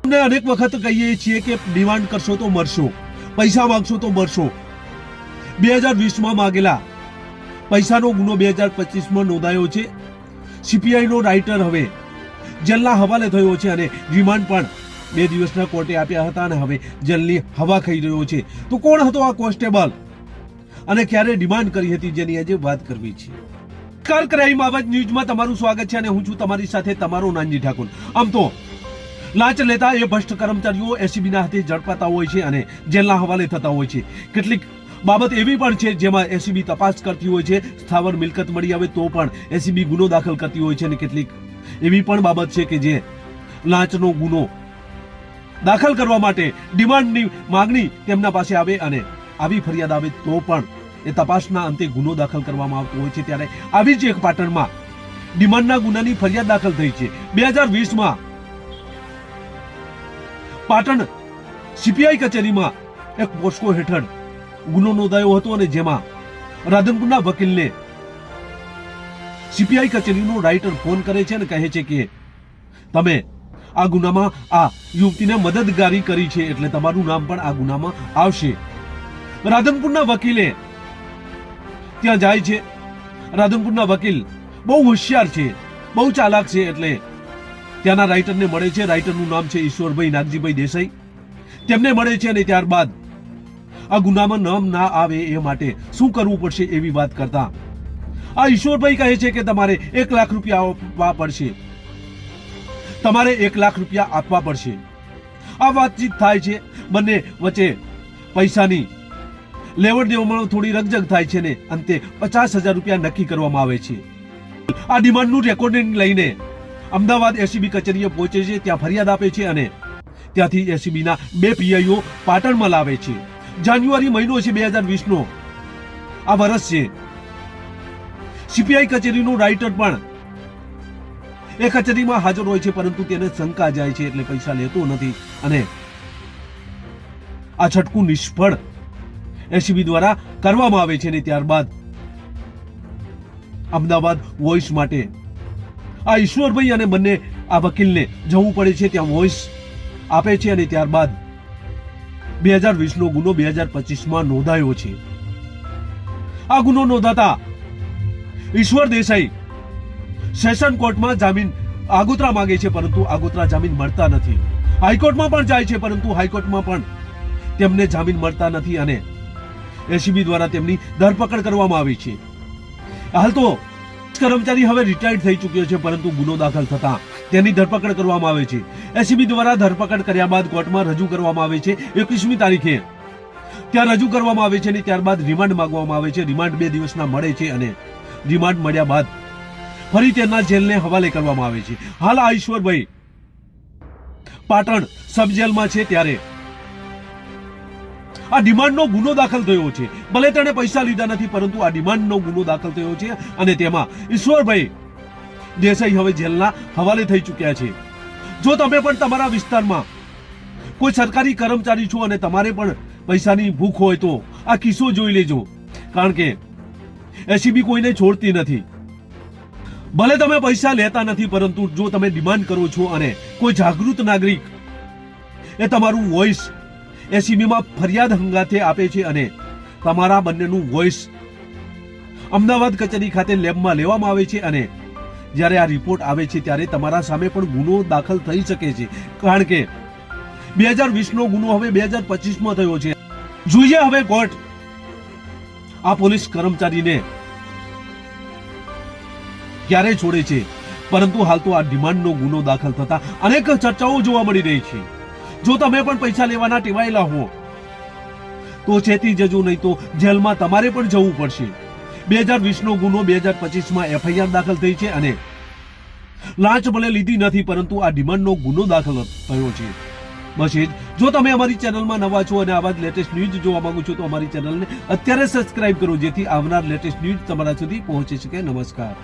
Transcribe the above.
અમને અનેક વખત કહીએ છીએ કે ડિમાન્ડ કરશો તો મરશો, પૈસા માંગશો તો મરશો. 2020માં માંગેલા પૈસાનો ગુનો 2025માં નોંધાયો છે. સીપીઆઈનો રાઇટર હવે જેલના હવાલે થયો છે અને રિમાન્ડ પણ 2 દિવસના કોર્ટે આપ્યા હતા અને હવે જેલની હવા ખાઈ રહ્યો છે. તો કોણ હતો આ કોન્સ્ટેબલ અને ક્યારે ડિમાન્ડ કરી હતી, જેની આજે વાત કરવી છે. નમસ્કાર, ક્રાઇમ આવાજ ન્યૂઝમાં તમારું સ્વાગત છે અને હું છું તમારી સાથે તમારો નાનજી ઠાકોર. આમ તો લાંચ લેતા એ ભ્રષ્ટ કર્મચારીઓ એસીબીના હાથે ઝડપાતા હોય છે અને જેલના હવાલે થતા હોય છે. કેટલીક બાબત એવી પણ છે જેમાં એસીબી તપાસ કરતી હોય છે. સ્થાવર મિલકત મળી આવે તો પણ એસીબી ગુનો દાખલ કરતી હોય છે અને કેટલીક એવી પણ બાબત છે કે જે લાંચનો ગુનો દાખલ કરવા માટે ડિમાન્ડની માંગણી તેમના પાસે આવે અને આવી ફરિયાદ આવે તો પણ એ તપાસના અંતે ગુનો દાખલ કરવામાં આવતો હોય છે. ત્યારે આવી જ એક પાટણમાં ડિમાન્ડના ગુનાની ફરિયાદ દાખલ થઈ છે. 2020માં પાટણ સીપીઆઈ કચેરીમાં એક પોસ્કો હેઠળ ગુનો નોંધાયો હતો અને જેમાં રાધનપુરના વકીલને સીપીઆઈ કચેરીનો રાઇટર ફોન કરે છે અને કહે છે કે તમે આ ગુનામાં આ યુવતીને મદદગારી કરી છે એટલે તમારું નામ પણ આ ગુનામાં આવશે. રાધનપુરના વકીલે ત્યાં જાય છે. રાધનપુરના વકીલ બહુ હોશિયાર છે, બહુ ચાલાક છે એટલે ત્યાંના રાઇટરને મળે છે. રાઇટરનું નામ છે ઈશ્વરભાઈ નાગજીભાઈ દેસાઈ. તેમને મળે છે અને ત્યારબાદ આ ગુનામાં નામ ના આવે એ માટે શું કરવું પડશે એવી વાત કરતા આ ઈશ્વરભાઈ કહે છે કે તમારે 1 લાખ રૂપિયા આપવા પડશે, તમારે 1 લાખ રૂપિયા આપવા પડશે. આ વાતચીત થાય છે, બંને વચ્ચે પૈસાની લેવડ દેવડમાં થોડી રકઝક થાય છે ને અંતે 50,000 રૂપિયા નક્કી કરવામાં આવે છે. આ ડિમાન્ડનું રેકોર્ડિંગ લઈને અમદાવાદ એસીબી કચેરીએ પહોંચે છે. ત્યાં ફરિયાદ આપે છે અને ત્યાંથી એસીબીના 2 પીઆઈઓ પાટણમાં લાવે છે. જાન્યુઆરી મહિનો છે 2020નો, આ વર્ષ છે. સીપીઆઈ કચેરીનો રાઇટર પણ એ કચેરીમાં હાજર હોય છે પરંતુ તેને શંકા જાય છે એટલે પૈસા લેતો નથી અને આ છટકું નિષ્ફળ એસીબી દ્વારા કરવામાં આવે છે. અને ત્યારબાદ અમદાવાદ વોઇસ માટે આ ઈશ્વરભાઈ અને બંને આ વકીલને જવું પડે છે. ત્યાં વોઇસ આપે છે અને ત્યારબાદ 2020નો ગુનો 2025માં નોંધાયો છે. આ ગુનો નોંધાતા ઈશ્વર દેસાઈ સેશન કોર્ટમાં જામીન આગોતરા માંગે છે પરંતુ આગોતરા જામીન મળતા નથી. હાઈકોર્ટમાં પણ જાય છે પરંતુ હાઈકોર્ટમાં પણ તેમને જામીન મળતા નથી અને એસીબી દ્વારા તેમની ધરપકડ કરવામાં આવી છે. હાલ તો કર્મચારી હવે રિટાયર્ડ થઈ ચૂક્યો છે પરંતુ ગુનો દાખલ થતા તેની ધરપકડ કરવામાં આવે છે. એસીબી દ્વારા ધરપકડ કર્યા બાદ કોર્ટમાં રજૂ કરવામાં આવે છે. 21મી તારીખે ત્યાં રજૂ કરવામાં આવે છે અને ત્યારબાદ રિમાન્ડ માંગવામાં આવે છે. રિમાન્ડ 2 દિવસના મળે છે અને રિમાન્ડ મળ્યા બાદ ફરી તેના જેલને હવાલે કરવામાં આવે છે. હાલ આ ઈશ્વરભાઈ પાટણ સબ જેલમાં છે. ત્યારે આ ડિમાન્ડનો ગુનો દાખલ થયો છે. ભલે તેણે પૈસા લીધા નથી પરંતુ આ ડિમાન્ડનો ગુનો દાખલ થયો છે અને તેમાં ઈશ્વરભાઈ દેસાઈ હવે જેલના હવાલે થઈ ચૂક્યા છે. જો તમે પણ તમારા વિસ્તારમાં કોઈ સરકારી કર્મચારી છો અને તમારે પણ પૈસાની ભૂખ હોય તો આ કિસ્સો જોઈ લેજો, કારણ કે એસીબી કોઈને છોડતી નથી. ભલે તમે પૈસા લેતા નથી પરંતુ જો તમે ડિમાન્ડ કરો છો અને કોઈ જાગૃત નાગરિક એ તમારું વોઇસ એસીબીમાં ફરિયાદ હંગાથે આપે છે અને તમારા બંનેનું વોઇસ અમદાવાદ કચેરી ખાતે લેબમાં લેવામાં આવે છે અને જ્યારે આ રિપોર્ટ આવે છે ત્યારે તમારા સામે પણ ગુનો દાખલ થઈ શકે છે, કારણ કે 2020નો ગુનો હવે 2025માં થયો છે. જોઈએ હવે કોર્ટ આ પોલીસ કર્મચારીને ક્યારે છોડે છે. પરંતુ હાલ તો આ ડિમાન્ડનો ગુનો દાખલ થતા અનેક ચર્ચાઓ જોવા મળી રહી છે. જો તમે પણ પૈસા લેવાના ટેવાયેલા હો તો ચેતી જજો, નહીં તો જેલમાં તમારે પણ જવું પડશે. 2020નો ગુનો 2025માં એફઆઈઆર દાખલ થઈ છે અને લાંચ ભલે લીધી નથી પરંતુ આ ડિમાન્ડનો ગુનો દાખલ થયો છે. બસ એ જ. જો તમે અમારી ચેનલમાં નવા છો અને આવા જ લેટેસ્ટ ન્યૂઝ જોવા માંગો છો તો અમારી ચેનલને અત્યારે સબસ્ક્રાઇબ કરો જેથી આવનાર લેટેસ્ટ ન્યૂઝ તમારા સુધી પહોંચી શકે. નમસ્કાર.